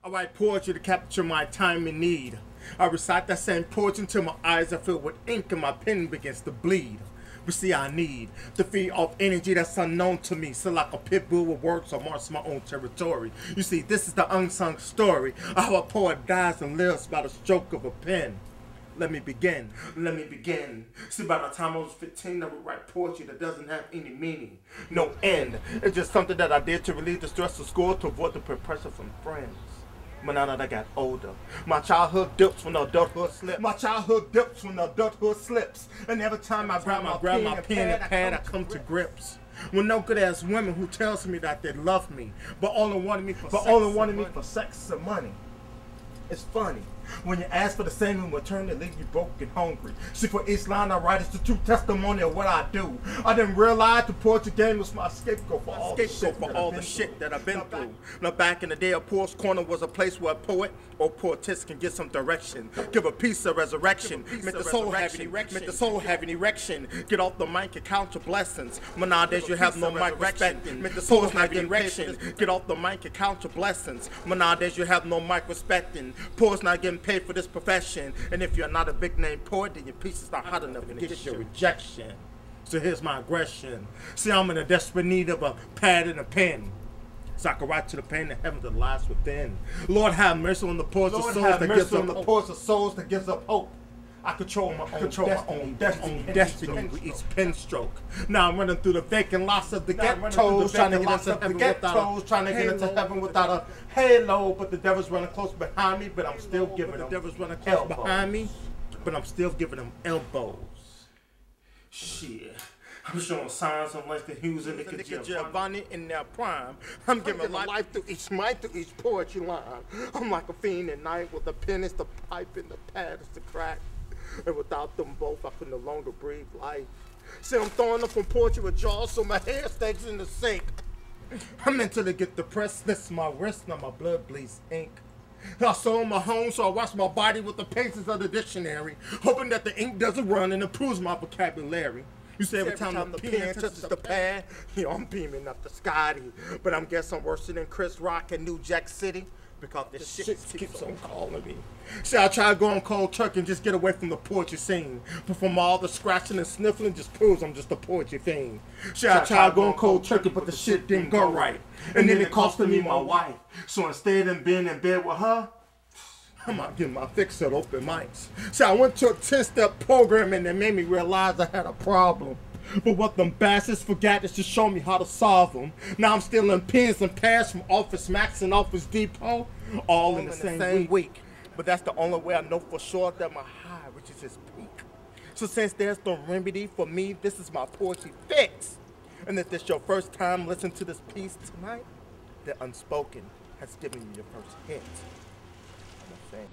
I write poetry to capture my time in need. I recite that same poetry until my eyes are filled with ink and my pen begins to bleed. But see, I need to feed off energy that's unknown to me. So like a pit bull with words, I march my own territory. You see, this is the unsung story of how a poet dies and lives by the stroke of a pen. Let me begin. See, by the time I was 15, I would write poetry that doesn't have any meaning, no end. It's just something that I did to relieve the stress of school, to avoid the peer pressure from friends. But now that I got older, my childhood dips when the adulthood slips. And every time I grab my pen and pad, I come to grips with no good ass women who tells me that they love me, but only wanted me for sex and money. It's funny when you ask for the same in return, they leave you broke and hungry. See, for each line I write, it's the true testimony of what I do. I didn't realize the poetry game was my scapegoat for all the shit that I've been through. Now back in the day, a poet's corner was a place where a poet or poetess can get some direction, give a piece of resurrection, make the soul have an erection. Get off the mic and count your blessings. But nowadays you have no mic respecting. Make the soul have an erection. Get off the mic and count your blessings. But nowadays you have no mic respecting. Poets not getting paid for this profession, and if you're not a big name poet, then your piece is not hot enough to get your rejection. So here's my aggression. See, I'm in a desperate need of a pad and a pen, so I can write to the pain of heaven that lies within. Lord, have mercy on the poets of souls that gives up hope. I control my own destiny with each pen stroke. Now I'm running through the vacant lots of the ghettos, trying to get into heaven without a halo. But the devil's running close behind me, but I'm still giving them elbows. Shit. I'm showing signs of Langston Hughes and Nicky Giovanni in their prime. I'm giving life through each mic, through each poetry line. I'm like a fiend at night with the pen is the pipe and the pad is the crack. And without them both, I could no longer breathe life. See, I'm throwing up from poetry with jaws so my hair stays in the sink. I'm mentally get depressed, this is my wrist, now my blood bleeds ink. I sold my home, so I wash my body with the pages of the dictionary, hoping that the ink doesn't run and improves my vocabulary. You say every time the pen touches the pad, you know, I'm beaming up the Scotty. But I'm guessing I'm worse than Chris Rock in New Jack City, because this shit keeps on calling me. See, I try to go on cold turkey and just get away from the poetry scene. But from all the scratching and sniffling just proves I'm just a poetry fiend. See, I try to go on cold turkey, but the shit didn't go right. And then it costed me my wife. So instead of being in bed with her, I'm out getting my fix at open mics. See, I went to a 10-step program and it made me realize I had a problem. But what them bastards forgot is to show me how to solve them. Now I'm stealing pens and pads from Office Max and Office Depot, all in the same week. But that's the only way I know for sure that my high reaches its peak. So since there's no remedy for me, this is my poetry fix. And if this your first time listening to this piece tonight, then Unspoken has given you your first hint. I'm saying.